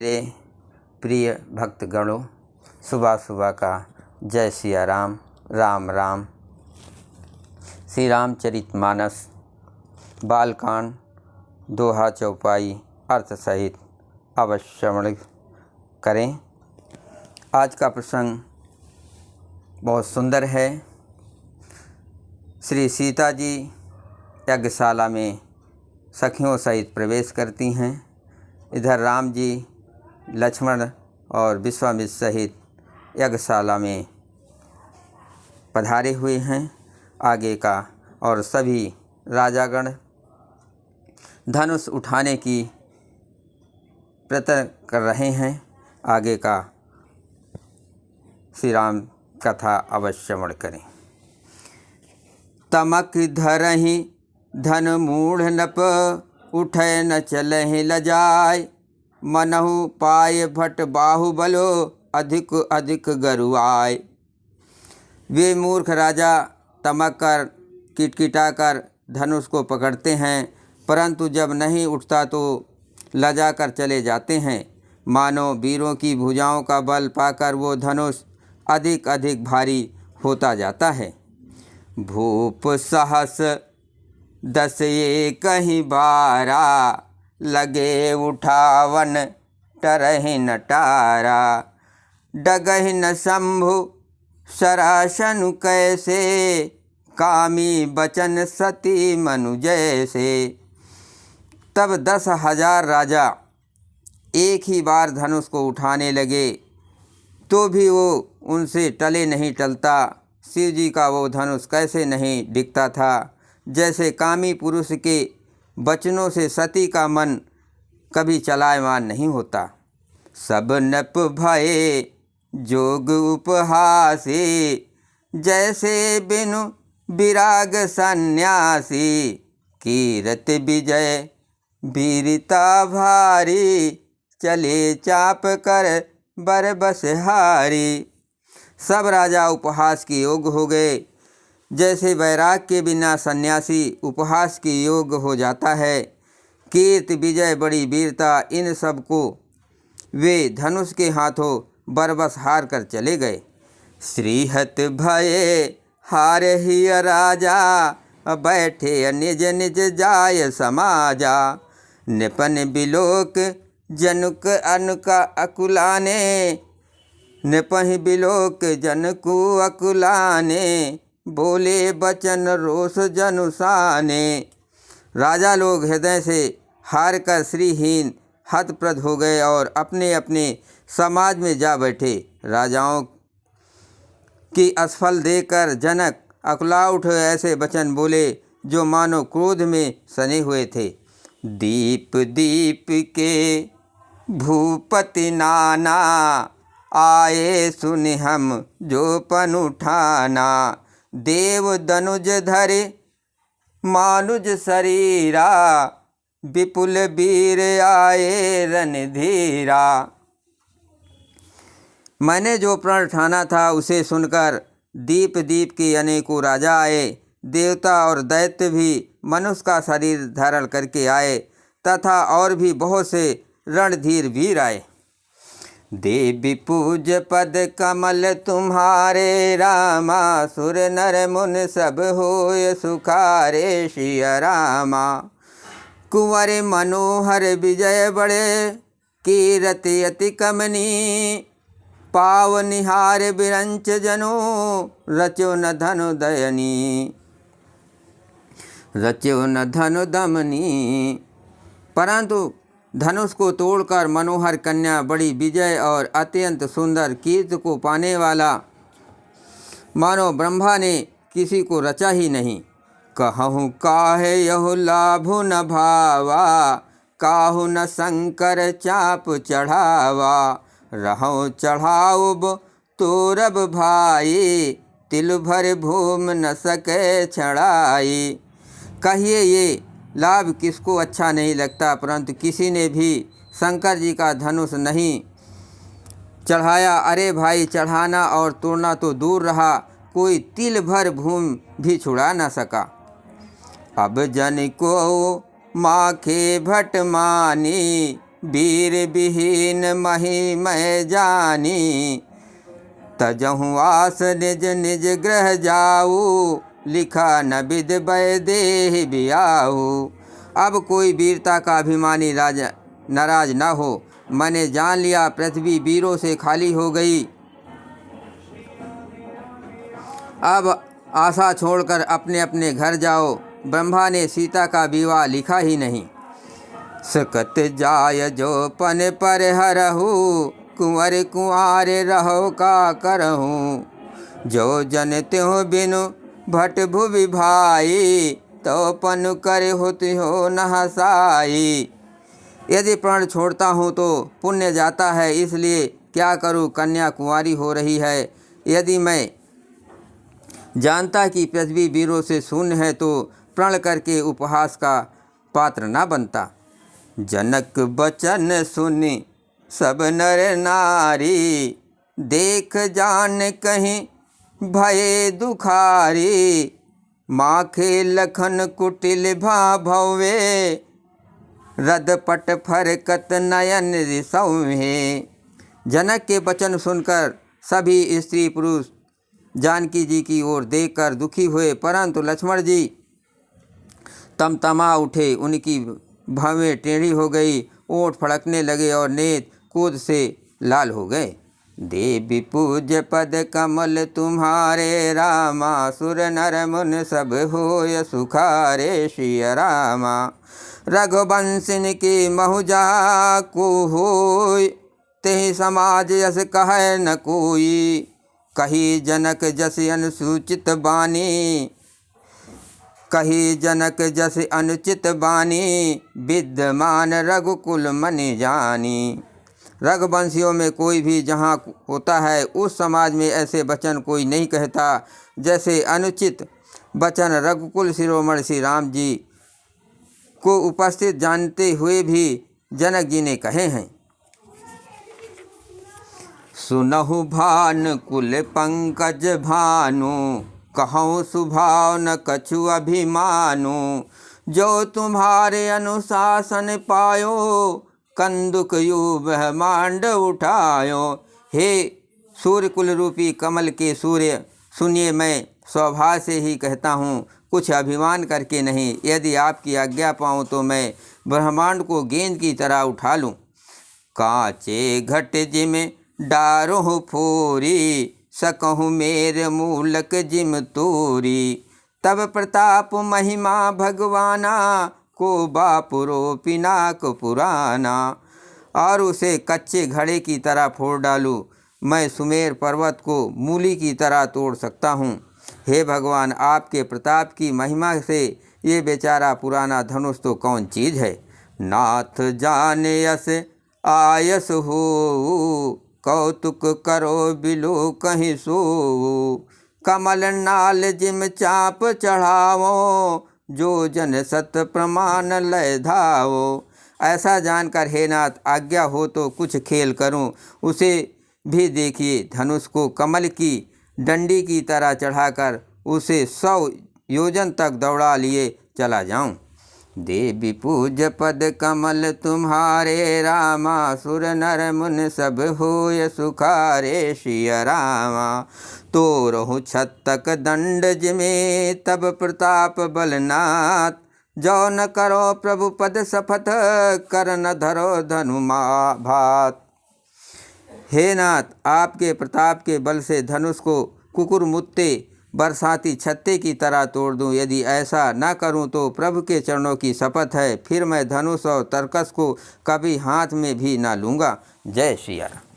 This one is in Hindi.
मेरे प्रिय भक्तगणों, सुबह सुबह का जय सिया राम। राम राम। श्री रामचरितमानस बालकांड दोहा चौपाई अर्थ सहित अवश्य श्रवण करें। आज का प्रसंग बहुत सुंदर है। श्री सीता जी यज्ञशाला में सखियों सहित प्रवेश करती हैं। इधर राम जी लक्ष्मण और विश्वामित्र सहित यज्ञशाला में पधारे हुए हैं। आगे का और सभी राजागण धनुष उठाने की प्रयत्न कर रहे हैं। आगे का श्री राम कथा अवश्य श्रवण करें। तमक धरहि धन मूढ़ नप, उठै न चलहि लजाय। मनहु पाय भट बाहुबलो, अधिक अधिक गरुआय। वे मूर्ख राजा तमक कर किटकिटा कर धनुष को पकड़ते हैं, परंतु जब नहीं उठता तो लजा कर चले जाते हैं। मानो वीरों की भुजाओं का बल पाकर वो धनुष अधिक अधिक भारी होता जाता है। भूप सहस दस ये कहीं बारा, लगे उठावन टरहि न टारा। डगहि न शंभु सरासनु कैसे, कामी बचन सती मनु जैसे। तब 10,000 राजा एक ही बार धनुष को उठाने लगे, तो भी वो उनसे टले नहीं टलता। शिव जी का वो धनुष कैसे नहीं दिखता था, जैसे कामी पुरुष के वचनों से सती का मन कभी चलायमान नहीं होता। सब नप भये जोग उपहासी, जैसे बिनु विराग सन्यासी। कीरत विजय वीरता भारी, चले चाप कर बर बसहारी। सब राजा उपहास के योग्य हो गए, जैसे वैराग के बिना सन्यासी उपहास के योग्य हो जाता है। कीर्ति विजय बड़ी वीरता, इन सब को वे धनुष के हाथों बरबस हार कर चले गए। श्रीहत भये हार ही राजा, बैठे निज निज जाय समाजा। निपन बिलोक जनुक अनुका अकुलाने, निपहि बिलोक जनकु अकुलाने। बोले बचन रोष जनुसाने। राजा लोग हृदय से हार कर श्रीहीन हतप्रद हो गए और अपने अपने समाज में जा बैठे। राजाओं की असफल देकर जनक अकुला उठे, ऐसे वचन बोले जो मानो क्रोध में सने हुए थे। दीप दीप के भूपति नाना, आए सुनि हम जो पन उठाना। देव दनुज धरे मानुज शरीरा, विपुल वीर आए रणधीरा। मैंने जो प्रण ठाना था उसे सुनकर दीप दीप के अनेकों राजा आए। देवता और दैत्य भी मनुष्य का शरीर धारण करके आए, तथा और भी बहुत से रणधीर वीर आए। देवी पूज पद कमल तुम्हारे, रामा सुर नर मुन सब होय सुखारे। सिया रामा कुंवर मनोहर विजय बड़े, कीरति अति कमनी। पाव निहार बिरंच जनो, रचो न धनु दयनी। रचो न धनु दमनी। परंतु धनुष को तोड़कर मनोहर कन्या बड़ी विजय और अत्यंत सुंदर कीर्ति को पाने वाला मानो ब्रह्मा ने किसी को रचा ही नहीं। कहूँ काहे यहु लाभु न भावा, काहु न शंकर चाप चढ़ावा। रहूँ चढ़ाऊब तोरब भाई, तिल भर भूम न सके छड़ाई। कहिए ये लाभ किसको अच्छा नहीं लगता, परंतु किसी ने भी शंकर जी का धनुष नहीं चढ़ाया। अरे भाई, चढ़ाना और तोड़ना तो दूर रहा, कोई तिल भर भूमि भी छुड़ा न सका। अब जन को माखे भट मानी, वीर विहीन मही मैं जानी। तजहु आस निज निज ग्रह जाऊ, लिखा न विद बै देह बियाहू। अब कोई वीरता का अभिमानी राजा नाराज न हो। मैंने जान लिया पृथ्वी वीरों से खाली हो गई। अब आशा छोड़कर अपने अपने घर जाओ। ब्रह्मा ने सीता का विवाह लिखा ही नहीं। सकत जाय जो पन पर हरहु, कुंवर कुंवारे रहो का करहूँ। जो जन त्यों बिनु भट भुवि भाई, तो पन करे होते हो न हसाई। यदि प्राण छोड़ता हूँ तो पुण्य जाता है, इसलिए क्या करूँ, कन्या कुंवारी हो रही है। यदि मैं जानता कि पृथ्वी वीरों से शून्य है तो प्रण करके उपहास का पात्र न बनता। जनक बचन सुनि सब नर नारी, देख जान कहीं भये दुखारी। माखे लखन कुटिल भा भवे, रदपट फरकत नयन रिसौहे। जनक के वचन सुनकर सभी स्त्री पुरुष जानकी जी की ओर देखकर दुखी हुए, परंतु लक्ष्मण जी तमतमा उठे। उनकी भवें टेढ़ी हो गई, ओंठ फड़कने लगे और नेत्र क्रोध से लाल हो गए। देवी पूज्य पद कमल तुम्हारे, रामा सुर नर मुन सब होय सुखारे। श्री रामा रघुवंशिन की महुजा को होय, तेहि समाज यस कह न कोई। कही जनक जस अनुसूचित बानी, कही जनक जस अनुचित बानी। विद्यमान रघुकुल मन जानी। रघुवंशियों में कोई भी जहाँ होता है उस समाज में ऐसे वचन कोई नहीं कहता जैसे अनुचित वचन रघुकुल शिरोमणि श्री राम जी को उपस्थित जानते हुए भी जनक जी ने कहे हैं। सुनहु भान कुल पंकज भानु, कहूँ सुभाव न कछु अभिमानु। जो तुम्हारे अनुशासन पायो, कंदुक यू ब्रह्मांड उठायो। हे सूर्य कुल रूपी कमल के सूर्य, सुनिए मैं स्वभाव से ही कहता हूँ, कुछ अभिमान करके नहीं। यदि आपकी आज्ञा पाऊँ तो मैं ब्रह्मांड को गेंद की तरह उठा लूँ। कांचे घट जिम डारों फोरी, सकहूँ मेरे मूलक जिम तोरी। तब प्रताप महिमा भगवाना, को बापुरो पिनाक पुराना। और उसे कच्चे घड़े की तरह फोड़ डालूँ। मैं सुमेर पर्वत को मूली की तरह तोड़ सकता हूँ। हे भगवान, आपके प्रताप की महिमा से ये बेचारा पुराना धनुष तो कौन चीज़ है। नाथ जाने यस आयस हो, कौतुक करो बिलो कहीं सो। कमल नाल जिम चाप चढ़ावो, जो जन सत प्रमाण लय धावो। ऐसा जानकर हे नाथ, आज्ञा हो तो कुछ खेल करूं। उसे भी देखिए, धनुष को कमल की डंडी की तरह चढ़ाकर उसे 100 योजन तक दौड़ा लिए चला जाऊं। देवी पूज्य पद कमल तुम्हारे, रामा सुर नर मुन सब होय सुखारे। श्री रामा तो रहु छत्तक दंड जिमे, तब प्रताप बलनाथ। जो न करो प्रभु पद शपथ, कर न धरो धनु भात। हे नाथ, आपके प्रताप के बल से धनुष को कुकुर मुत्ते बरसाती छत्ते की तरह तोड़ दूं। यदि ऐसा न करूं तो प्रभु के चरणों की शपथ है, फिर मैं धनुष और तरकस को कभी हाथ में भी ना लूँगा। जय श्री राम।